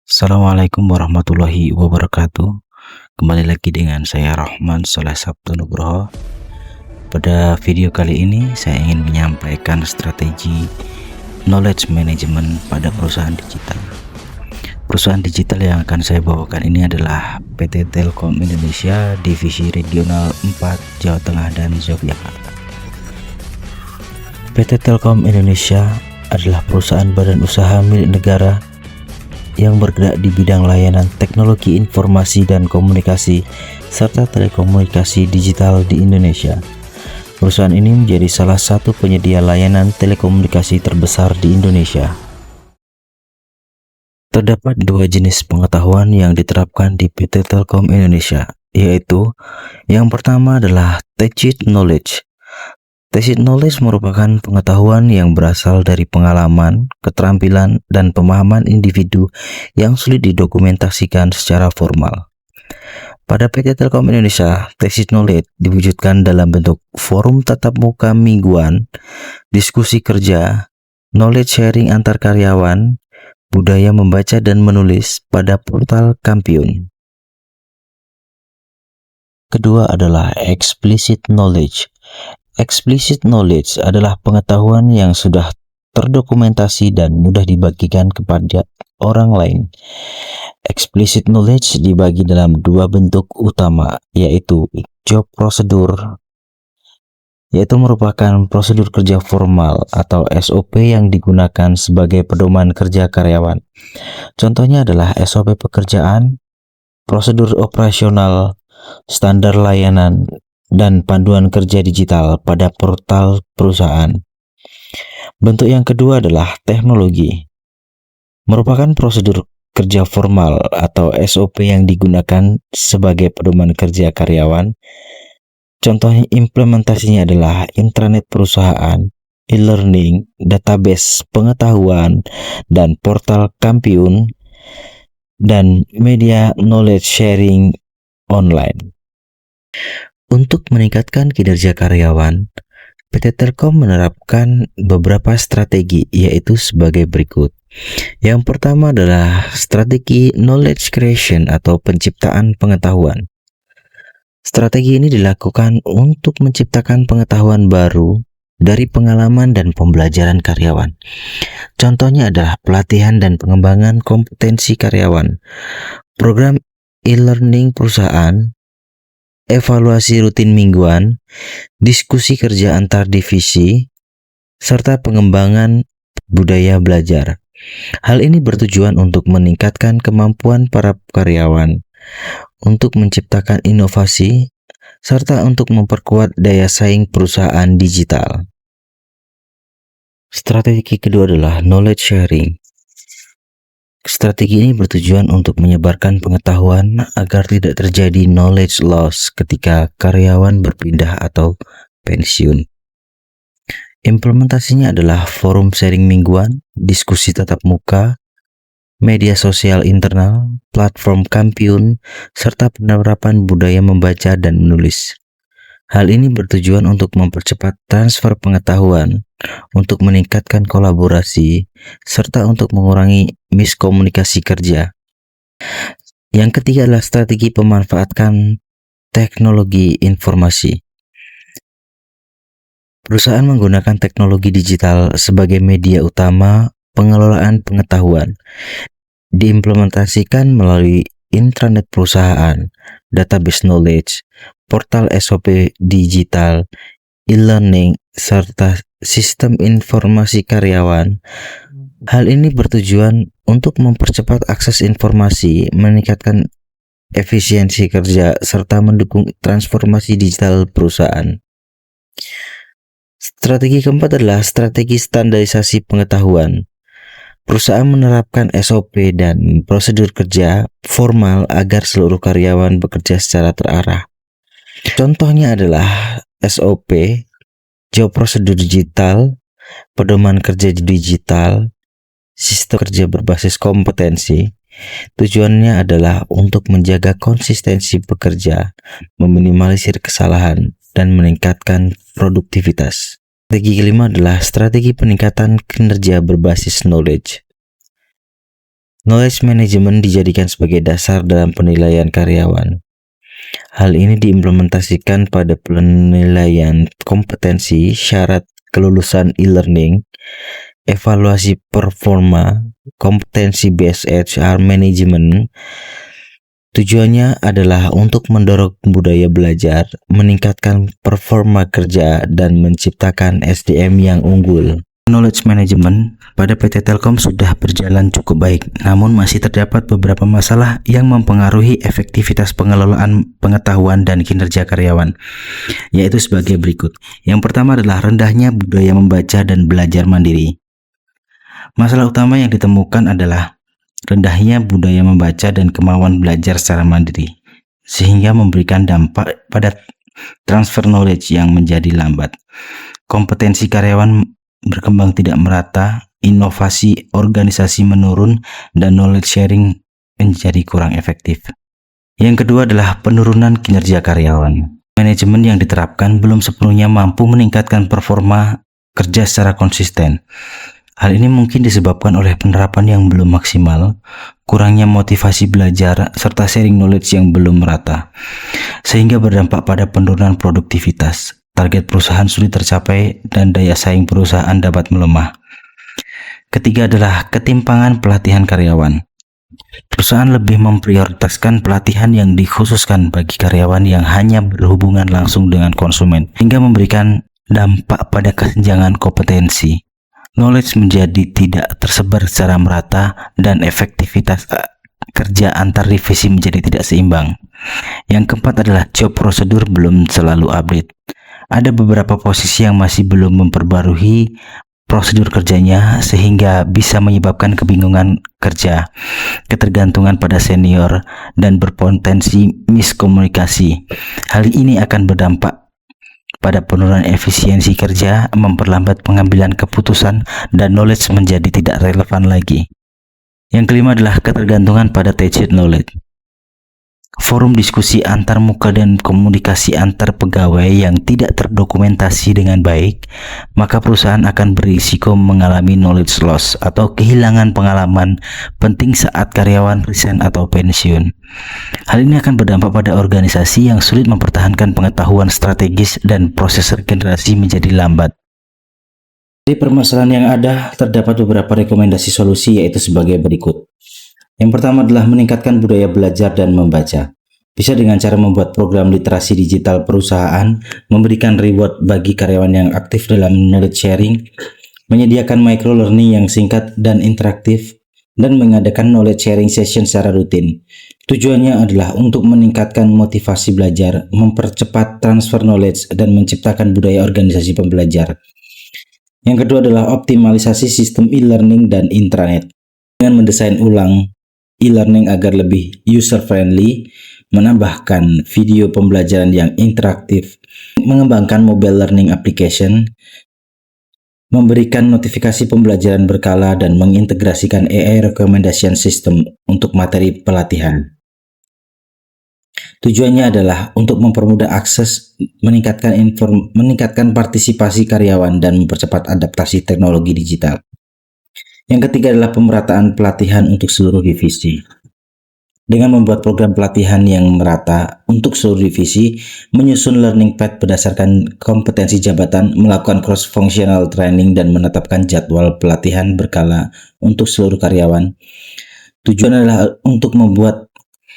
Assalamualaikum warahmatullahi wabarakatuh. Kembali lagi dengan saya Rahman Soleh Sabtu Nugroho. Pada video kali ini saya ingin menyampaikan strategi knowledge management pada perusahaan digital. Perusahaan digital yang akan saya bawakan ini adalah PT Telkom Indonesia Divisi Regional 4 Jawa Tengah dan Yogyakarta. PT Telkom Indonesia adalah perusahaan badan usaha milik negara yang bergerak di bidang layanan teknologi informasi dan komunikasi serta telekomunikasi digital di Indonesia. Perusahaan ini menjadi salah satu penyedia layanan telekomunikasi terbesar di Indonesia. Terdapat dua jenis pengetahuan yang diterapkan di PT Telkom Indonesia, yaitu yang pertama adalah tacit knowledge. Tacit knowledge merupakan pengetahuan yang berasal dari pengalaman, keterampilan, dan pemahaman individu yang sulit didokumentasikan secara formal. Pada PT Telkom Indonesia, tacit knowledge diwujudkan dalam bentuk forum tatap muka mingguan, diskusi kerja, knowledge sharing antar karyawan, budaya membaca dan menulis pada portal Kampiun. Kedua adalah explicit knowledge. Explicit knowledge adalah pengetahuan yang sudah terdokumentasi dan mudah dibagikan kepada orang lain. Explicit knowledge dibagi dalam dua bentuk utama, yaitu job procedure, yaitu merupakan prosedur kerja formal atau SOP yang digunakan sebagai pedoman kerja karyawan. Contohnya adalah SOP pekerjaan, prosedur operasional, standar layanan, dan panduan kerja digital pada portal perusahaan. Bentuk yang kedua adalah teknologi. Merupakan prosedur kerja formal atau SOP yang digunakan sebagai pedoman kerja karyawan. Contohnya implementasinya adalah intranet perusahaan, e-learning, database pengetahuan, dan portal Kampiun, dan media knowledge sharing online. Untuk meningkatkan kinerja karyawan, PT Telkom menerapkan beberapa strategi, yaitu sebagai berikut. Yang pertama adalah strategi knowledge creation atau penciptaan pengetahuan. Strategi ini dilakukan untuk menciptakan pengetahuan baru dari pengalaman dan pembelajaran karyawan. Contohnya adalah pelatihan dan pengembangan kompetensi karyawan, program e-learning perusahaan, evaluasi rutin mingguan, diskusi kerja antar divisi, serta pengembangan budaya belajar. Hal ini bertujuan untuk meningkatkan kemampuan para karyawan, untuk menciptakan inovasi, serta untuk memperkuat daya saing perusahaan digital. Strategi kedua adalah knowledge sharing. Strategi ini bertujuan untuk menyebarkan pengetahuan agar tidak terjadi knowledge loss ketika karyawan berpindah atau pensiun. Implementasinya adalah forum sharing mingguan, diskusi tatap muka, media sosial internal, platform Kampiun, serta penerapan budaya membaca dan menulis. Hal ini bertujuan untuk mempercepat transfer pengetahuan, untuk meningkatkan kolaborasi, serta untuk mengurangi miskomunikasi kerja. Yang ketiga adalah strategi pemanfaatkan teknologi informasi. Perusahaan menggunakan teknologi digital sebagai media utama pengelolaan pengetahuan. Diimplementasikan melalui intranet perusahaan, database knowledge, portal SOP digital, e-learning, serta sistem informasi karyawan. Hal ini bertujuan untuk mempercepat akses informasi, meningkatkan efisiensi kerja, serta mendukung transformasi digital perusahaan. Strategi keempat adalah strategi standarisasi pengetahuan. Perusahaan menerapkan SOP dan prosedur kerja formal agar seluruh karyawan bekerja secara terarah. Contohnya adalah SOP, job prosedur digital, pedoman kerja digital, sistem kerja berbasis kompetensi. Tujuannya adalah untuk menjaga konsistensi pekerja, meminimalisir kesalahan, dan meningkatkan produktivitas. Strategi kelima adalah strategi peningkatan kinerja berbasis knowledge. Knowledge management dijadikan sebagai dasar dalam penilaian karyawan. Hal ini diimplementasikan pada penilaian kompetensi, syarat kelulusan e-learning, evaluasi performa, kompetensi based HR management. Tujuannya adalah untuk mendorong budaya belajar, meningkatkan performa kerja, dan menciptakan SDM yang unggul. Knowledge management pada PT Telkom sudah berjalan cukup baik, namun masih terdapat beberapa masalah yang mempengaruhi efektivitas pengelolaan pengetahuan dan kinerja karyawan, yaitu sebagai berikut. Yang pertama adalah rendahnya budaya membaca dan belajar mandiri. Masalah utama yang ditemukan adalah rendahnya budaya membaca dan kemauan belajar secara mandiri, sehingga memberikan dampak pada transfer knowledge yang menjadi lambat. Kompetensi karyawan berkembang tidak merata, inovasi organisasi menurun, dan knowledge sharing menjadi kurang efektif. Yang kedua adalah penurunan kinerja karyawan. Manajemen yang diterapkan belum sepenuhnya mampu meningkatkan performa kerja secara konsisten. Hal ini mungkin disebabkan oleh penerapan yang belum maksimal, kurangnya motivasi belajar, serta sharing knowledge yang belum merata, sehingga berdampak pada penurunan produktivitas. Target perusahaan sulit tercapai dan daya saing perusahaan dapat melemah. Ketiga adalah ketimpangan pelatihan karyawan. Perusahaan lebih memprioritaskan pelatihan yang dikhususkan bagi karyawan yang hanya berhubungan langsung dengan konsumen, hingga memberikan dampak pada kesenjangan kompetensi. Knowledge menjadi tidak tersebar secara merata dan efektivitas kerja antar divisi menjadi tidak seimbang. Yang keempat adalah job prosedur belum selalu update. Ada beberapa posisi yang masih belum memperbarui prosedur kerjanya, sehingga bisa menyebabkan kebingungan kerja, ketergantungan pada senior, dan berpotensi miskomunikasi. Hal ini akan berdampak pada penurunan efisiensi kerja, memperlambat pengambilan keputusan, dan knowledge menjadi tidak relevan lagi. Yang kelima adalah ketergantungan pada tacit knowledge. Forum diskusi antar muka dan komunikasi antar pegawai yang tidak terdokumentasi dengan baik, maka perusahaan akan berisiko mengalami knowledge loss atau kehilangan pengalaman penting saat karyawan resign atau pensiun. Hal ini akan berdampak pada organisasi yang sulit mempertahankan pengetahuan strategis dan proses regenerasi menjadi lambat. Dari permasalahan yang ada, terdapat beberapa rekomendasi solusi, yaitu sebagai berikut. Yang pertama adalah meningkatkan budaya belajar dan membaca. Bisa dengan cara membuat program literasi digital perusahaan, memberikan reward bagi karyawan yang aktif dalam knowledge sharing, menyediakan micro learning yang singkat dan interaktif, dan mengadakan knowledge sharing session secara rutin. Tujuannya adalah untuk meningkatkan motivasi belajar, mempercepat transfer knowledge, dan menciptakan budaya organisasi pembelajar. Yang kedua adalah optimalisasi sistem e-learning dan intranet. Dengan mendesain ulang e-learning agar lebih user-friendly, menambahkan video pembelajaran yang interaktif, mengembangkan mobile learning application, memberikan notifikasi pembelajaran berkala, dan mengintegrasikan AI recommendation system untuk materi pelatihan. Tujuannya adalah untuk mempermudah akses, meningkatkan partisipasi karyawan, dan mempercepat adaptasi teknologi digital. Yang ketiga adalah pemerataan pelatihan untuk seluruh divisi. Dengan membuat program pelatihan yang merata untuk seluruh divisi, menyusun learning path berdasarkan kompetensi jabatan, melakukan cross-functional training, dan menetapkan jadwal pelatihan berkala untuk seluruh karyawan. Tujuan adalah untuk membuat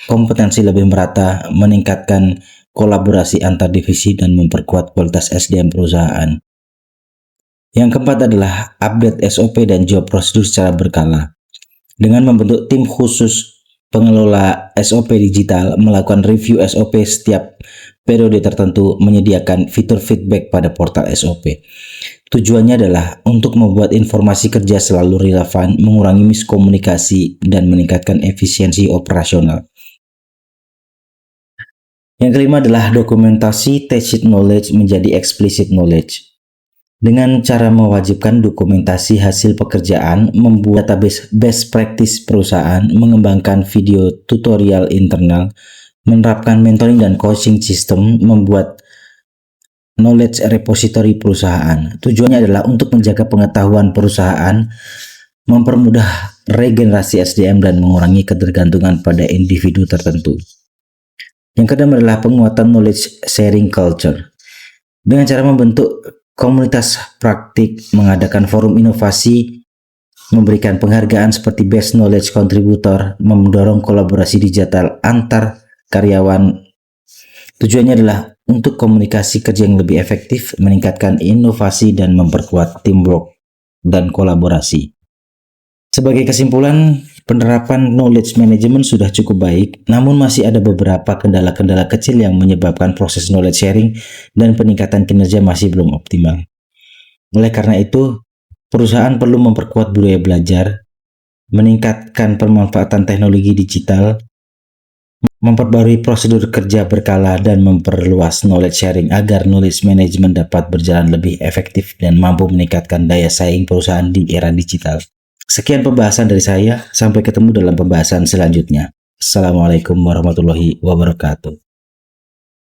kompetensi lebih merata, meningkatkan kolaborasi antar divisi, dan memperkuat kualitas SDM perusahaan. Yang keempat adalah update SOP dan job prosedur secara berkala. Dengan membentuk tim khusus pengelola SOP digital, melakukan review SOP setiap periode tertentu, menyediakan fitur feedback pada portal SOP. Tujuannya adalah untuk membuat informasi kerja selalu relevan, mengurangi miskomunikasi, dan meningkatkan efisiensi operasional. Yang kelima adalah dokumentasi tacit knowledge menjadi explicit knowledge. Dengan cara mewajibkan dokumentasi hasil pekerjaan, membuat database best practice perusahaan, mengembangkan video tutorial internal, menerapkan mentoring dan coaching system, membuat knowledge repository perusahaan. Tujuannya adalah untuk menjaga pengetahuan perusahaan mempermudah regenerasi SDM dan mengurangi ketergantungan pada individu tertentu. Yang kedua adalah penguatan knowledge sharing culture. Dengan cara membentuk komunitas praktik, mengadakan forum inovasi, memberikan penghargaan seperti Best Knowledge Contributor, mendorong kolaborasi digital antar karyawan. Tujuannya adalah untuk komunikasi kerja yang lebih efektif, meningkatkan inovasi, dan memperkuat teamwork dan kolaborasi. Sebagai kesimpulan, penerapan knowledge management sudah cukup baik, namun masih ada beberapa kendala-kendala kecil yang menyebabkan proses knowledge sharing dan peningkatan kinerja masih belum optimal. Oleh karena itu, perusahaan perlu memperkuat budaya belajar, meningkatkan pemanfaatan teknologi digital, memperbarui prosedur kerja berkala, dan memperluas knowledge sharing agar knowledge management dapat berjalan lebih efektif dan mampu meningkatkan daya saing perusahaan di era digital. Sekian pembahasan dari saya, sampai ketemu dalam pembahasan selanjutnya. Assalamualaikum warahmatullahi wabarakatuh.